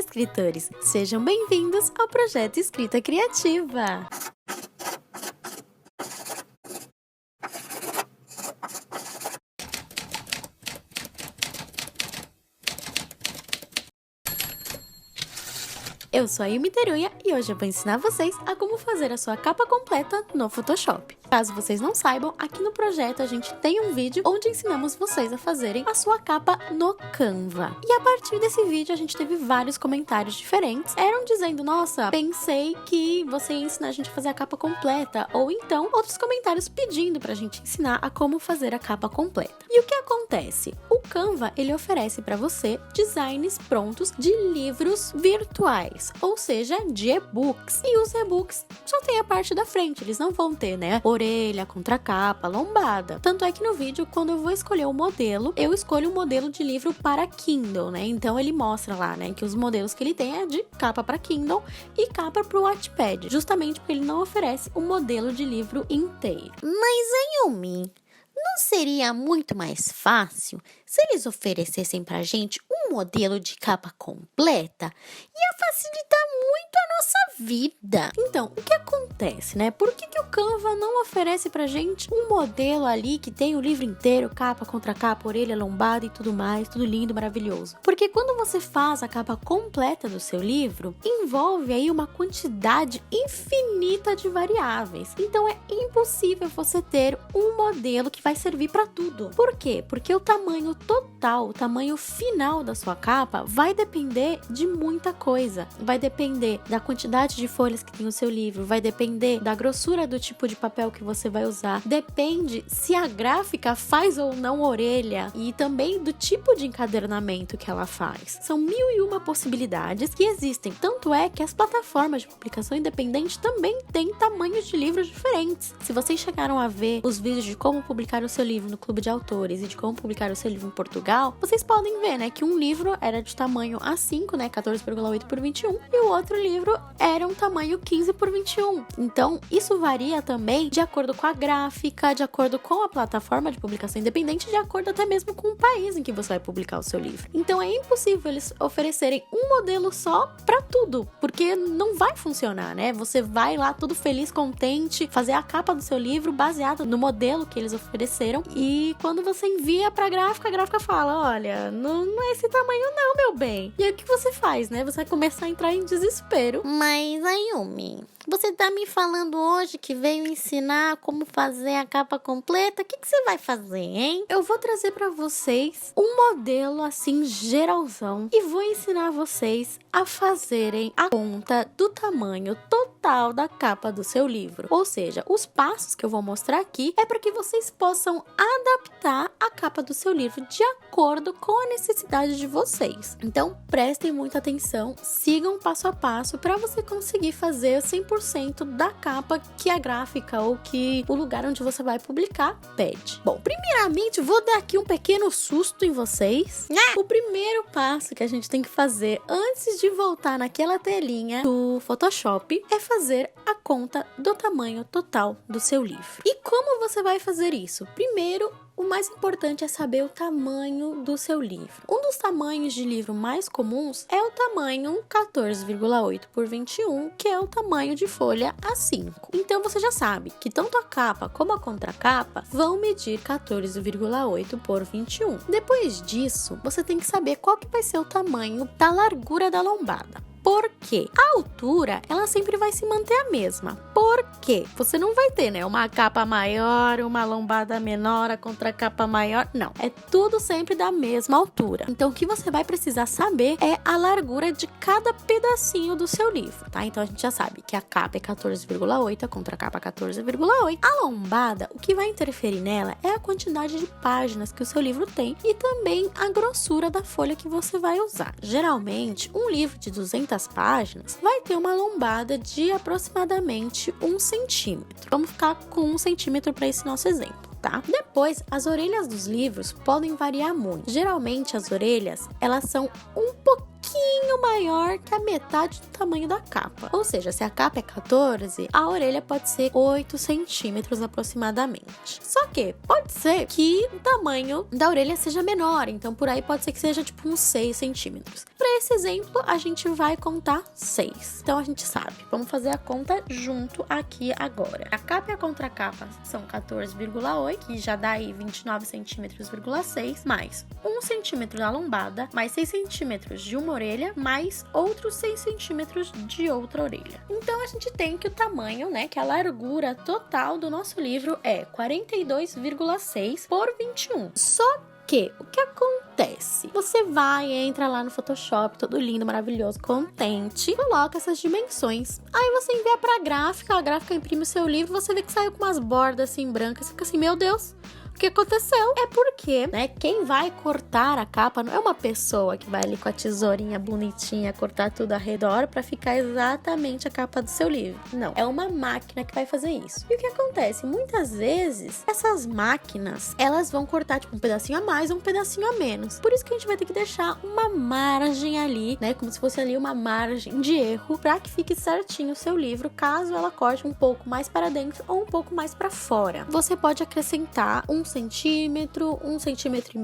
escritores! Sejam bem-vindos ao Projeto Escrita Criativa! Eu sou a Yumi Teruya e hoje eu vou ensinar vocês a como fazer a sua capa completa no Photoshop. Caso vocês não saibam, aqui no projeto a gente tem um vídeo onde ensinamos vocês a fazerem a sua capa no Canva. E a partir desse vídeo a gente teve vários comentários diferentes. Eram dizendo, nossa, pensei que você ia ensinar a gente a fazer a capa completa. Ou então, outros comentários pedindo pra gente ensinar a como fazer a capa completa. E o que acontece? O Canva, ele oferece pra você designs prontos de livros virtuais, ou seja, de e-books. E os e-books só tem a parte da frente, eles não vão ter, né, orelha, contracapa, lombada. Tanto é que no vídeo, quando eu vou escolher o modelo, eu escolho um modelo de livro para Kindle, né? Então ele mostra lá, né, que os modelos que ele tem é de capa para Kindle e capa para o Wattpad, justamente porque ele não oferece um modelo de livro inteiro. Mas, Yumi, não seria muito mais fácil se eles oferecessem pra gente um modelo de capa completa? Ia facilitar muito a nossa vida. Então, o que acontece, né? Por que o Canva não oferece pra gente um modelo ali que tem o livro inteiro, capa, contracapa, orelha, lombada e tudo mais, tudo lindo, maravilhoso? Porque quando você faz a capa completa do seu livro, envolve aí uma quantidade infinita de variáveis. Então, é impossível você ter um modelo que vai servir para tudo. Por quê? Porque o tamanho total, o tamanho final da sua capa vai depender de muita coisa. Vai depender da quantidade de folhas que tem o seu livro, vai depender da grossura do tipo de papel que você vai usar, depende se a gráfica faz ou não orelha e também do tipo de encadernamento que ela faz. São 1001 possibilidades que existem. Tanto é que as plataformas de publicação independente também têm tamanhos de livros diferentes. Se vocês chegaram a ver os vídeos de como publicar o seu livro no Clube de Autores e de como publicar o seu livro em Portugal, vocês podem ver, né, que um livro era de tamanho A5, né, 14,8 por 21, e o outro livro era um tamanho 15 por 21. Então, isso varia também de acordo com a gráfica, de acordo com a plataforma de publicação independente, de acordo até mesmo com o país em que você vai publicar o seu livro. Então, é impossível eles oferecerem um modelo só para tudo, porque não vai funcionar, né? Você vai lá todo feliz, contente, fazer a capa do seu livro baseado no modelo que eles ofereceram, e quando você envia pra gráfica, a gráfica fala, olha, não é esse tamanho não, meu bem. E aí o que você faz, né? Você vai começar a entrar em desespero. Mas, Yumi, você tá me falando hoje que veio ensinar como fazer a capa completa? O que você vai fazer, hein? Eu vou trazer pra vocês um modelo assim geralzão e vou ensinar vocês a fazerem a conta do tamanho total da capa do seu livro. Ou seja, os passos que eu vou mostrar aqui é para que vocês possam adaptar a capa do seu livro de acordo com a necessidade de vocês. Então, prestem muita atenção, sigam passo a passo para você conseguir fazer 100% da capa que a gráfica ou que o lugar onde você vai publicar pede. Bom, primeiramente, vou dar aqui um pequeno susto em vocês. O primeiro passo que a gente tem que fazer antes de voltar naquela telinha do Photoshop é fazer a conta do tamanho total do seu livro. E como você vai fazer isso? Primeiro, o mais importante é saber o tamanho do seu livro. Um dos tamanhos de livro mais comuns é o tamanho 14,8 por 21, que é o tamanho de folha A5. Então você já sabe que tanto a capa como a contracapa vão medir 14,8 por 21. Depois disso, você tem que saber qual que vai ser o tamanho da largura da lombada. Por quê? A altura, ela sempre vai se manter a mesma. Por quê? Você não vai ter, né, uma capa maior, uma lombada menor, a contracapa maior. Não, é tudo sempre da mesma altura. Então, o que você vai precisar saber é a largura de cada pedacinho do seu livro, tá? Então, a gente já sabe que a capa é 14,8, a contracapa é 14,8. A lombada, o que vai interferir nela é a quantidade de páginas que o seu livro tem e também a grossura da folha que você vai usar. Geralmente, um livro de 200 páginas vai ter uma lombada de aproximadamente 1 centímetro. Vamos ficar com 1 centímetro para esse nosso exemplo. Tá? Depois, as orelhas dos livros podem variar muito. Geralmente, as orelhas, elas são um pouquinho maior que a metade do tamanho da capa. Ou seja, se a capa é 14, a orelha pode ser 8 centímetros aproximadamente. Só que pode ser que o tamanho da orelha seja menor, então por aí pode ser que seja tipo uns 6 centímetros. Para para esse exemplo, a gente vai contar 6. Então, a gente sabe. Vamos fazer a conta junto aqui agora. A capa e a contracapa são 14,8, que já dá aí 29 centímetros,6, mais 1 centímetro da lombada, mais 6 centímetros de uma orelha, mais outros 6 centímetros de outra orelha. Então, a gente tem que o tamanho, né, que a largura total do nosso livro é 42,6 por 21. Só que, o que acontece? Você vai, entra lá no Photoshop, todo lindo, maravilhoso, contente, coloca essas dimensões. Aí você envia pra gráfica, a gráfica imprime o seu livro, você vê que saiu com umas bordas assim brancas, você fica assim, meu Deus, o que aconteceu? É porque, né, quem vai cortar a capa não é uma pessoa que vai ali com a tesourinha bonitinha cortar tudo ao redor pra ficar exatamente a capa do seu livro. Não, é uma máquina que vai fazer isso. E o que acontece? Muitas vezes, essas máquinas, elas vão cortar tipo um pedacinho a mais ou um pedacinho a menos. Por isso que a gente vai ter que deixar uma margem ali, né, como se fosse ali uma margem de erro pra que fique certinho o seu livro, caso ela corte um pouco mais para dentro ou um pouco mais para fora. Você pode acrescentar 1 centímetro, 1,5 centímetros,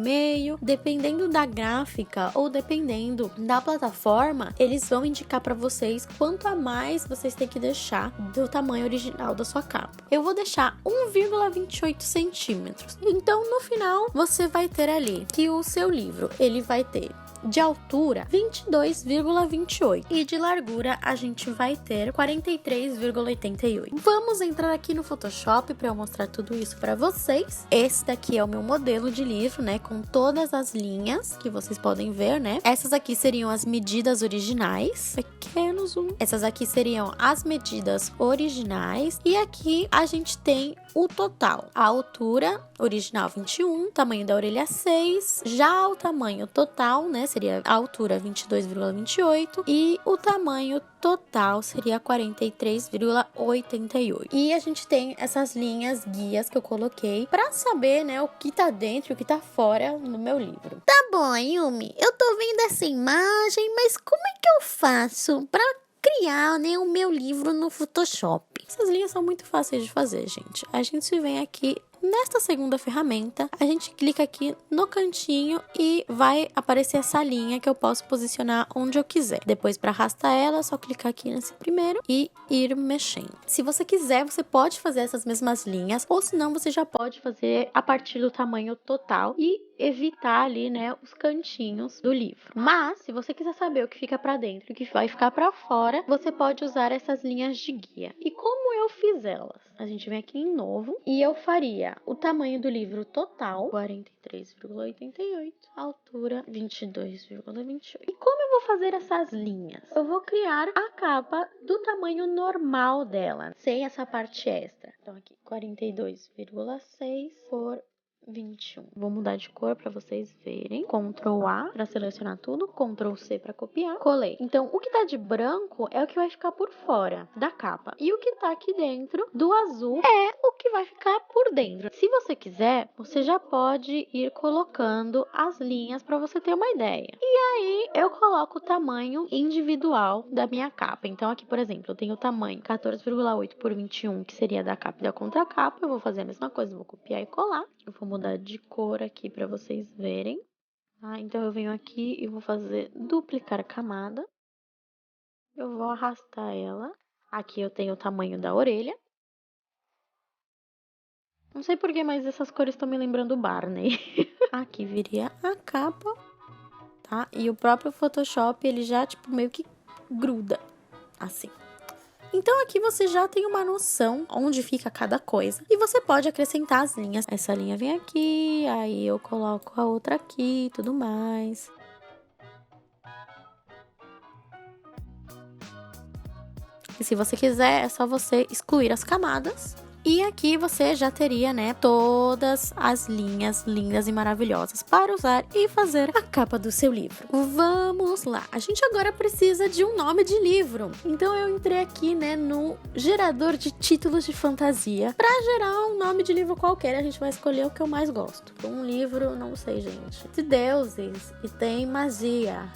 dependendo da gráfica ou dependendo da plataforma, eles vão indicar para vocês quanto a mais vocês têm que deixar do tamanho original da sua capa. Eu vou deixar 1,28 centímetros. Então, no final, você vai ter ali que o seu livro, ele vai ter de altura 22,28 e de largura a gente vai ter 43,88. Vamos entrar aqui no Photoshop para eu mostrar tudo isso para vocês. Esse daqui é o meu modelo de livro, né, com todas as linhas que vocês podem ver, né? Essas aqui seriam as medidas originais, pequeno zoom. Essas aqui seriam as medidas originais e aqui a gente tem o total. A altura original 21, tamanho da orelha 6, já o tamanho total, né, seria a altura 22,28 e o tamanho total seria 43,88. E a gente tem essas linhas guias que eu coloquei para saber, né, o que tá dentro e o que tá fora no meu livro. Tá bom, Yumi, eu tô vendo essa imagem, mas como é que eu faço pra criar, né, o meu livro no Photoshop? Essas linhas são muito fáceis de fazer, gente. A gente vem aqui nesta segunda ferramenta, a gente clica aqui no cantinho e vai aparecer essa linha que eu posso posicionar onde eu quiser. Depois, para arrastar ela, é só clicar aqui nesse primeiro e ir mexendo. Se você quiser, você pode fazer essas mesmas linhas, ou se não, você já pode fazer a partir do tamanho total e evitar ali, né, os cantinhos do livro. Mas, se você quiser saber o que fica para dentro e o que vai ficar para fora, você pode usar essas linhas de guia. E como eu fiz elas? A gente vem aqui em novo e eu faria o tamanho do livro total, 43,88, altura 22,28. E como eu vou fazer essas linhas? Eu vou criar a capa do tamanho normal dela, sem essa parte extra. Então aqui, 42,6 por 21. Vou mudar de cor para vocês verem. Ctrl A para selecionar tudo, Ctrl C para copiar. Colei. Então, o que tá de branco é o que vai ficar por fora da capa. E o que tá aqui dentro do azul é o que vai ficar por dentro. Se você quiser, você já pode ir colocando as linhas para você ter uma ideia. E aí, eu coloco o tamanho individual da minha capa. Então, aqui, por exemplo, eu tenho o tamanho 14,8 por 21, que seria da capa e da contracapa. Eu vou fazer a mesma coisa, vou copiar e colar. Eu vou mudar de cor aqui para vocês verem. Então, eu venho aqui e vou fazer duplicar camada. Eu vou arrastar ela. Aqui eu tenho o tamanho da orelha. Não sei porquê, mas essas cores estão me lembrando o Barney. Aqui viria a capa, tá? E o próprio Photoshop, ele já, tipo, meio que gruda, assim. Então, aqui você já tem uma noção onde fica cada coisa. E você pode acrescentar as linhas. Essa linha vem aqui, aí eu coloco a outra aqui e tudo mais. E se você quiser, é só você excluir as camadas. E aqui você já teria, né, todas as linhas lindas e maravilhosas para usar e fazer a capa do seu livro. Vamos lá! A gente agora precisa de um nome de livro. Então eu entrei aqui, né, no gerador de títulos de fantasia. Para gerar um nome de livro qualquer, a gente vai escolher o que eu mais gosto. Um livro, não sei, gente, de deuses e tem magia.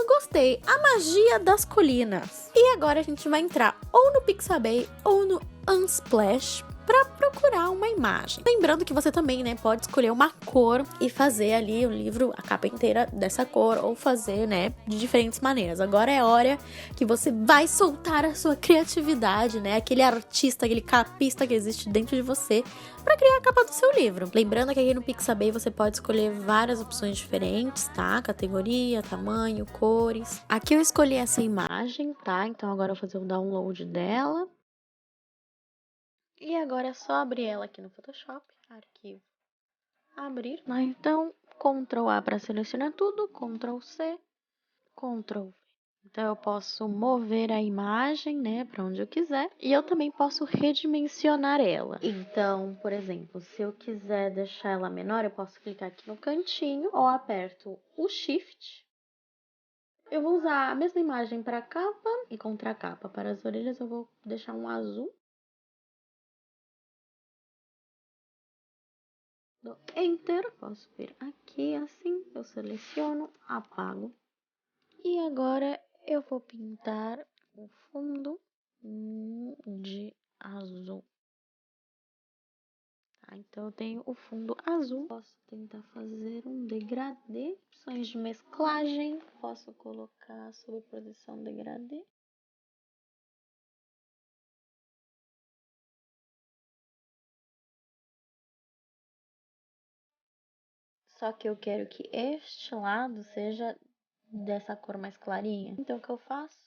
Gostei, a magia das colinas. E agora a gente vai entrar ou no Pixabay ou no Unsplash para procurar uma imagem. Lembrando que você também, né, pode escolher uma cor e fazer ali o livro, a capa inteira dessa cor, ou fazer, né, de diferentes maneiras. Agora é hora que você vai soltar a sua criatividade, né, aquele artista, aquele capista que existe dentro de você para criar a capa do seu livro. Lembrando que aqui no Pixabay você pode escolher várias opções diferentes, tá? Categoria, tamanho, cores. Aqui eu escolhi essa imagem, tá? Então agora eu vou fazer o download dela. E agora é só abrir ela aqui no Photoshop, arquivo, abrir. Então, Ctrl A para selecionar tudo, Ctrl C, Ctrl V. Então, eu posso mover a imagem, né, para onde eu quiser. E eu também posso redimensionar ela. Então, por exemplo, se eu quiser deixar ela menor, eu posso clicar aqui no cantinho ou aperto o Shift. Eu vou usar a mesma imagem para a capa e contra a capa. Para as orelhas, eu vou deixar um azul. Dou Enter, posso vir aqui assim, eu seleciono, apago. E agora eu vou pintar o fundo de azul. Tá, então eu tenho o fundo azul. Posso tentar fazer um degradê. Opções de mesclagem. Posso colocar sobreposição degradê. Só que eu quero que este lado seja dessa cor mais clarinha. Então o que eu faço?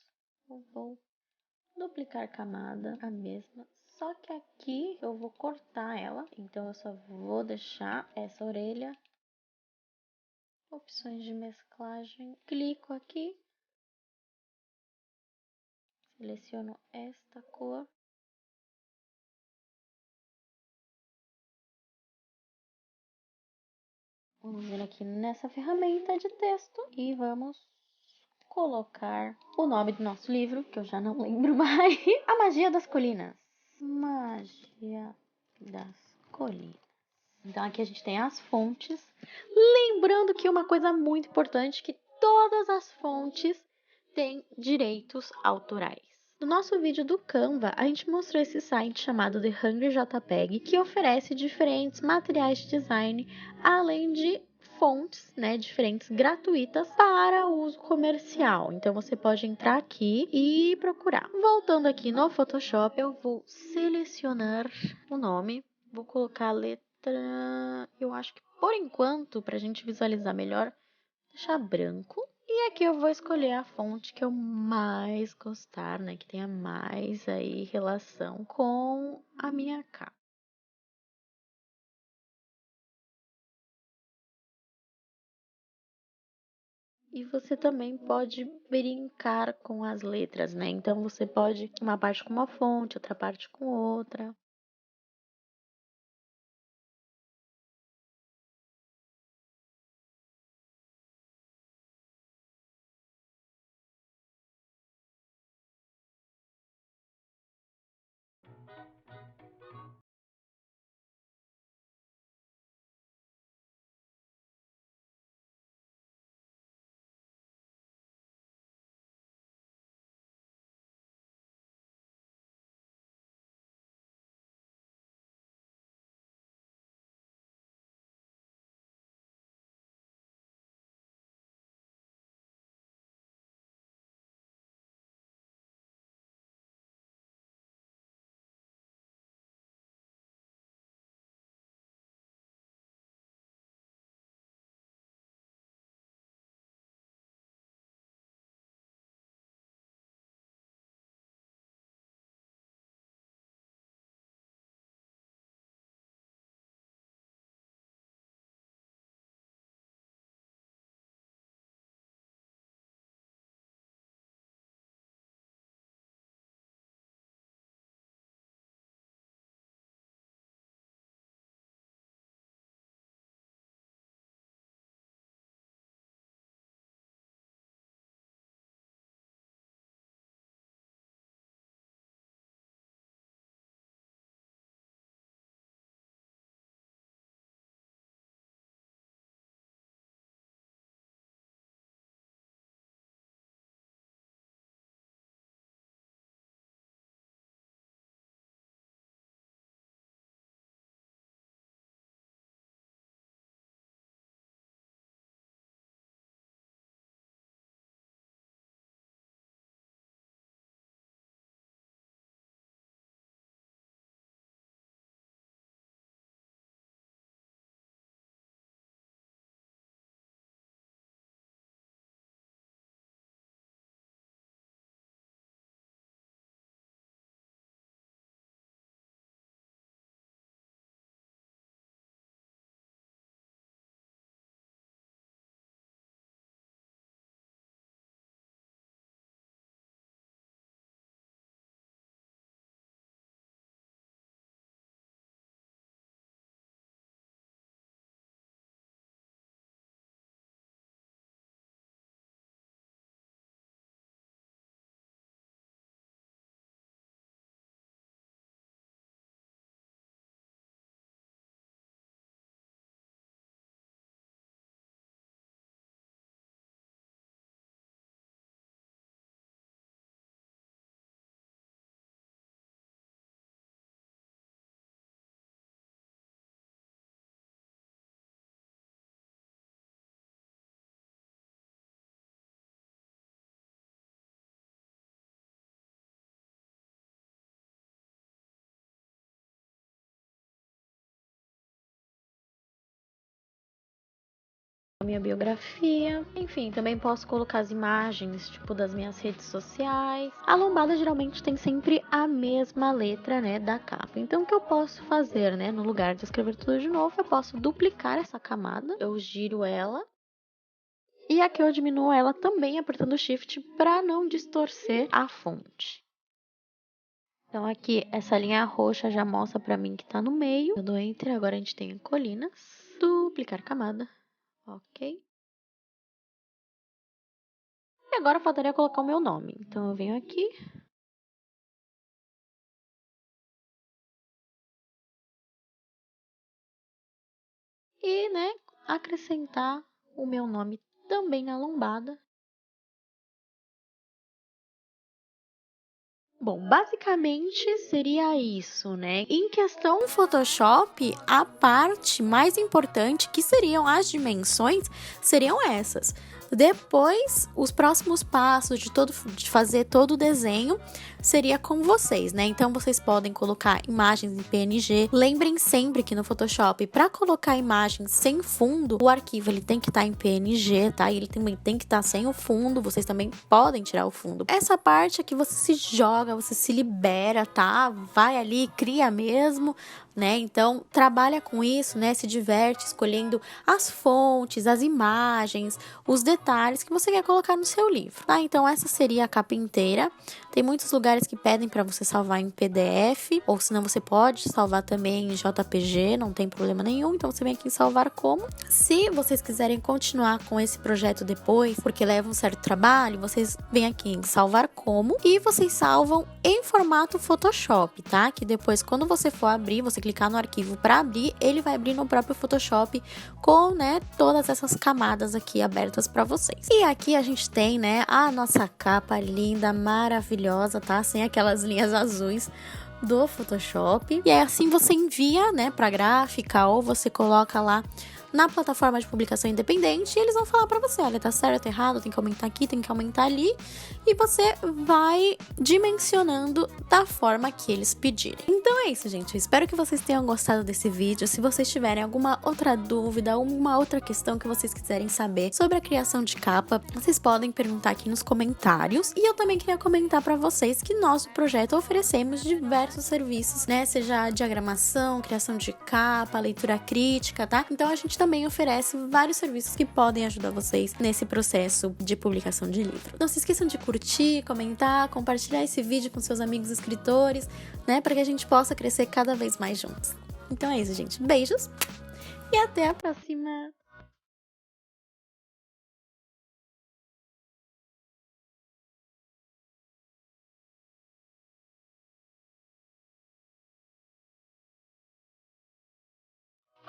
Eu vou duplicar camada, a mesma, só que aqui eu vou cortar ela, então eu só vou deixar essa orelha. Opções de mesclagem, clico aqui, seleciono esta cor. Vamos vir aqui nessa ferramenta de texto e vamos colocar o nome do nosso livro, que eu já não lembro mais. A Magia das Colinas. Magia das Colinas. Então, aqui a gente tem as fontes. Lembrando que uma coisa muito importante, que todas as fontes têm direitos autorais. No nosso vídeo do Canva, a gente mostrou esse site chamado The Hungry JPEG, que oferece diferentes materiais de design, além de fontes, né, diferentes gratuitas para uso comercial. Então você pode entrar aqui e procurar. Voltando aqui no Photoshop, eu vou selecionar o nome, vou colocar a letra, eu acho que por enquanto, para a gente visualizar melhor, deixar branco. E aqui eu vou escolher a fonte que eu mais gostar, né, que tenha mais aí relação com a minha capa. E você também pode brincar com as letras, né? Então você pode uma parte com uma fonte, outra parte com outra. minha biografia. Enfim, também posso colocar as imagens, tipo, das minhas redes sociais. A lombada geralmente tem sempre a mesma letra, né, da capa. Então, o que eu posso fazer, né, no lugar de escrever tudo de novo, eu posso duplicar essa camada. Eu giro ela. E aqui eu diminuo ela também apertando Shift para não distorcer a fonte. Então, aqui, essa linha roxa já mostra para mim que tá no meio. Eu dou Enter, agora a gente tem colinas. Duplicar camada. Ok. E agora faltaria colocar o meu nome. Então, eu venho aqui. E, né, acrescentar o meu nome também na lombada. Bom, basicamente seria isso, né? Em questão do Photoshop, a parte mais importante, que seriam as dimensões, seriam essas. Depois, os próximos passos de fazer todo o desenho seria com vocês, né? Então, vocês podem colocar imagens em PNG. Lembrem sempre que no Photoshop, para colocar imagens sem fundo, o arquivo ele tem que estar em PNG, tá? E ele também tem que estar sem o fundo. Vocês também podem tirar o fundo. Essa parte é que você se joga, você se libera, tá? Vai ali, cria mesmo, né? Então, trabalha com isso, né? Se diverte escolhendo as fontes, as imagens, os detalhes que você quer colocar no seu livro, tá? Então, essa seria a capa inteira. Tem muitos lugares que pedem para você salvar em PDF, ou senão você pode salvar também em JPG, não tem problema nenhum. Então, você vem aqui em salvar como. Se vocês quiserem continuar com esse projeto depois, porque leva um certo trabalho, vocês vêm aqui em salvar como e vocês salvam em formato Photoshop, tá? Que depois, quando você for abrir, você clicar no arquivo para abrir, ele vai abrir no próprio Photoshop com, né, todas essas camadas aqui abertas para vocês. E aqui a gente tem, né, a nossa capa linda, maravilhosa, tá? Sem aquelas linhas azuis do Photoshop. E aí assim você envia, né, para gráfica ou você coloca lá na plataforma de publicação independente e eles vão falar pra você, olha, tá certo, errado, tem que aumentar aqui, tem que aumentar ali, e você vai dimensionando da forma que eles pedirem. Então é isso, gente, eu espero que vocês tenham gostado desse vídeo. Se vocês tiverem alguma outra dúvida, uma outra questão que vocês quiserem saber sobre a criação de capa, vocês podem perguntar aqui nos comentários. E eu também queria comentar pra vocês que nós do projeto oferecemos diversos serviços, né, seja diagramação, criação de capa, leitura crítica, tá? Então a gente também oferece vários serviços que podem ajudar vocês nesse processo de publicação de livro. Não se esqueçam de curtir, comentar, compartilhar esse vídeo com seus amigos escritores, né, para que a gente possa crescer cada vez mais juntos. Então é isso, gente. Beijos e até a próxima!